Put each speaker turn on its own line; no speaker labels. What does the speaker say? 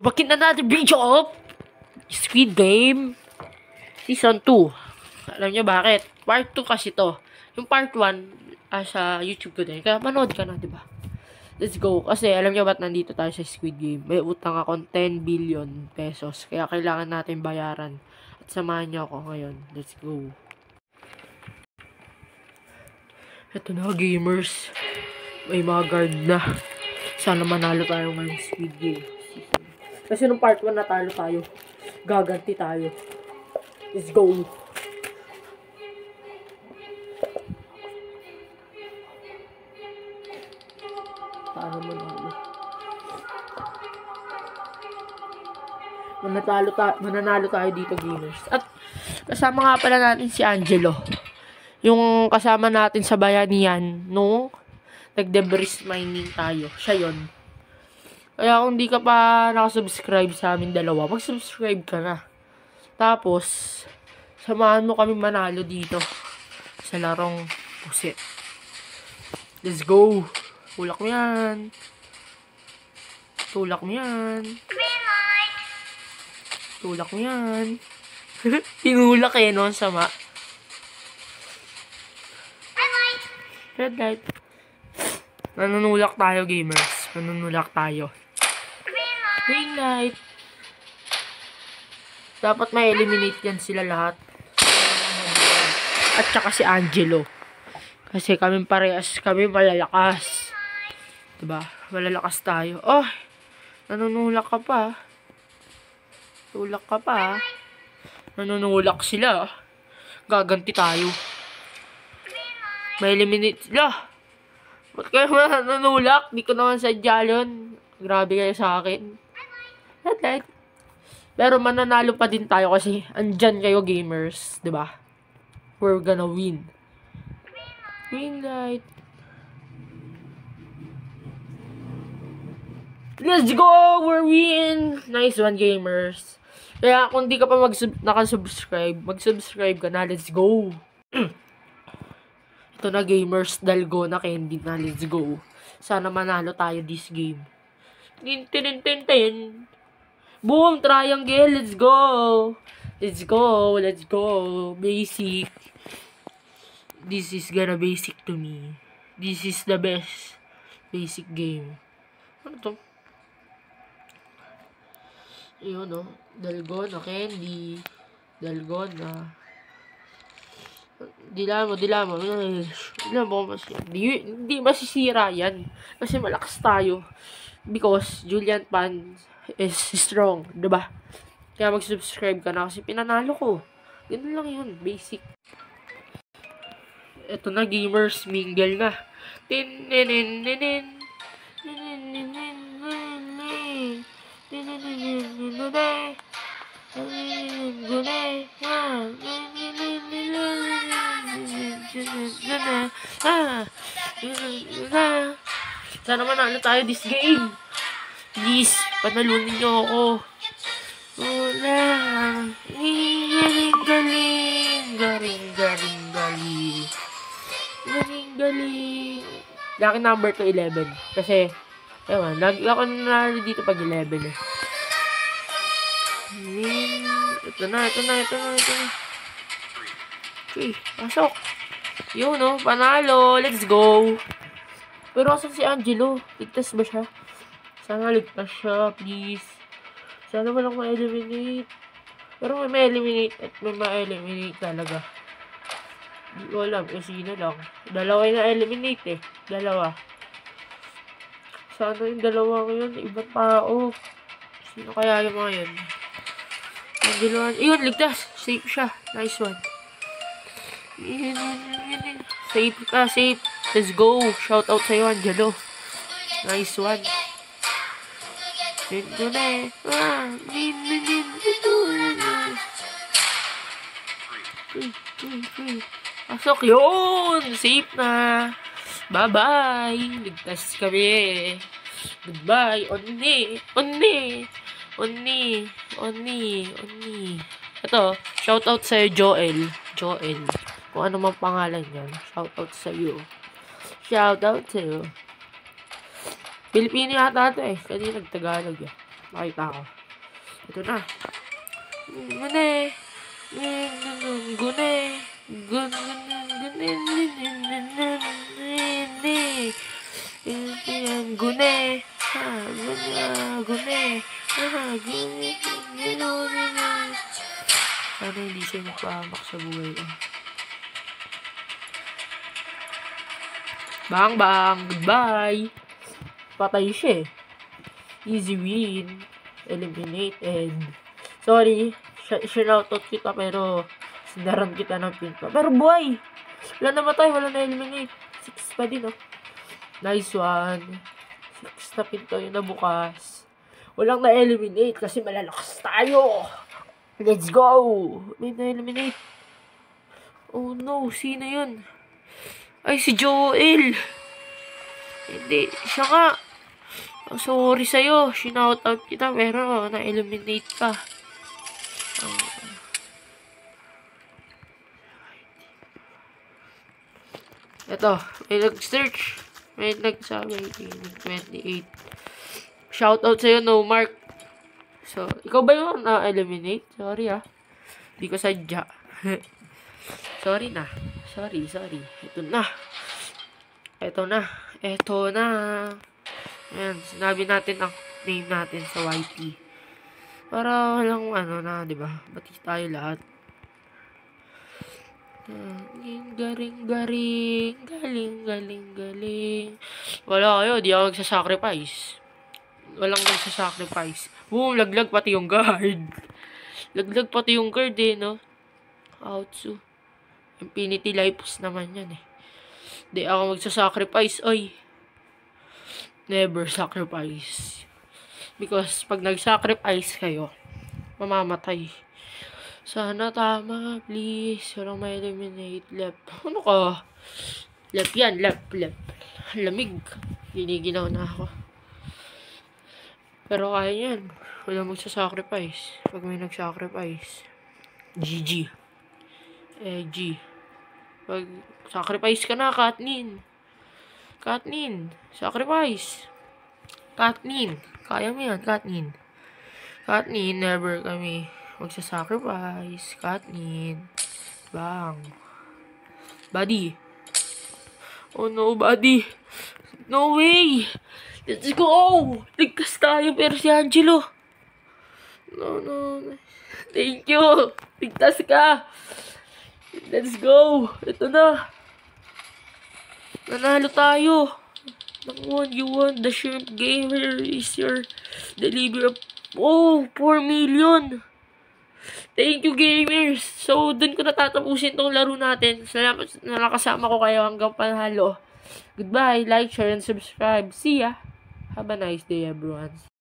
Bakit na natin video of Squid Game Season 2. Alam niyo bakit? Part 2 kasi to. Yung part 1 sa YouTube ko din. Kaya manood ka na, diba? Let's go. Kasi alam niyo ba't nandito tayo sa Squid Game? May utang akong 10 billion pesos. Kaya kailangan natin bayaran. At samahan niyo ako ngayon. Let's go. Ito na, gamers. May mga guard na. Sana manalo tayo ngayong Squid Game. Kasi nung part 1 natalo tayo. Gaganti tayo. Let's go. Paano manalo? Mananalo tayo dito, gamers. At kasama nga pala natin si Angelo. Yung kasama natin sa bayanihan nung nag-debris mining tayo. Siya yun. Kaya kung di ka pa nakasubscribe sa amin dalawa, mag-subscribe ka na. Tapos, samahan mo kami manalo dito sa larong pusit. Let's go! Tulak mo yan. Tulak mo yan. Tulak mo yan. Tinulak eh, no? Sama. Red light. Nanunulak tayo, gamers. Nanunulak tayo. Green light. Dapat ma-eliminate yan sila lahat. At saka si Angelo. Kasi kami parehas, kami malalakas. Diba? Malalakas tayo. Oh! Nanunulak ka pa. Tulak ka pa. Nanunulak sila. Gaganti tayo. Ma-eliminate sila. Ba't kayo nanunulak? Di ko naman sadya yun. Grabe kayo sa akin. Red light. Pero mananalo pa din tayo kasi andyan kayo, gamers, 'di ba? We're gonna win. Green light. Let's go! We're win! Nice one, gamers. Kaya kung di ka pa nakasubscribe, mag-subscribe ka na. Let's go! Ito na, gamers. Dalgona candy na. Let's go. Sana manalo tayo this game. Tin. Boom! Triangle! Let's go! Let's go! Let's go! Basic. This is gonna basic to me. This is the best basic game. Ano to? Yun, no? Dalgona candy. Dalgona. Dilamo. Hindi masisira yan. Kasi malakas tayo. Because Julian Pan is strong, diba? Kaya mag-subscribe ka na kasi pinanalo ko. Ganun lang yun, basic. Ito na, gamers, mingle na. Sana manalo tayo this game. Please, panalunin niyo ako. Wala. Galing. Laki number to 11. Kasi, ewan, lagi ako nanalo dito pag 11 eh. Ito na. Okay, pasok. Yun, no, panalo. Let's go. Pero asan si Angelo? Ligtas ba siya? Sana ligtas siya, please. Sana walang ma-eliminate. Pero may ma-eliminate at may ma-eliminate talaga. Hindi ko alam kung sino lang. Dalawa yung na-eliminate eh. Dalawa. Sana yung dalawa ngayon, ibang tao. Sino kaya yung mga yun? Angelo, ayun, ligtas. Safe siya. Nice one. Safe ka, safe. Let's go. Shout out sa'yo, Angelo. Nice one. Ito na eh. Pasok yun. Safe na. Bye-bye. Ligtas kami. Goodbye. Onni. Ito, shout out sa'yo, Joel. Kung ano mang pangalan yan. Shout out sa'yo. Pilipino yata ito eh. Kasi nagtagalog eh. Makita ko. Ito na. Gune. Gune. Gune. Sana hindi siya magpahamak sa buhay ko. Bang bang. Goodbye. Patay siya eh. Easy win. Eliminated. Sorry. Shoutout kita pero sinaran kita ng pinto. Pero boy! Wala namatay. Wala na eliminate. 6 pa din oh. Nice one. 6 na pinto yung nabukas. Walang na-eliminate kasi malalakas tayo. Let's go! May na-eliminate. Oh no, sino yun? Ay, si Joel! Hindi, siya nga. Oh, sorry sa'yo. Shoutout kita pero na-eliminate ka. Ito, may nag-search. May nagsabi, 28. Shoutout sa'yo, no mark. So, ikaw ba yung na-eliminate? Sorry Hindi ko sadya. Sorry na. Sorry. Ito na. Ayan, sinabi natin ang name natin sa YT. Para walang diba? Bati tayo lahat. Galing. Wala kayo, di ako magsasacrifice. Walang magsasacrifice. Boom, laglag pati yung guard. No? Outsu. Infinity lives naman yan eh. Di ako magsasacrifice. Oy. Never sacrifice. Because pag nag-sacrifice kayo, mamamatay. Sana tama, please. Walang may eliminate. Left. Ano ka? Left yan. Left. Lamig. Giniginaw na ako. Pero kaya yan. Wala magsasacrifice. Pag may nagsacrifice. GG. G. Pag sacrifice ka na, Katnin. Sacrifice. Katnin. Kaya mo yan, Katnin. Never kami magsasacrifice. Katnin. Bang. Buddy. Oh no, buddy. No way. Let's go! Ligtas tayo, pero si Angelo. No. Thank you. Ligtas ka. Let's go. Ito na. Nanalo tayo. You won. The Shrimp Gamer is your delivery of 4 million. Thank you, gamers. So, dun ko natatapusin tong laro natin. Salamat na nakasama ko kayo hanggang panalo. Goodbye. Like, share, and subscribe. See ya. Have a nice day, everyone.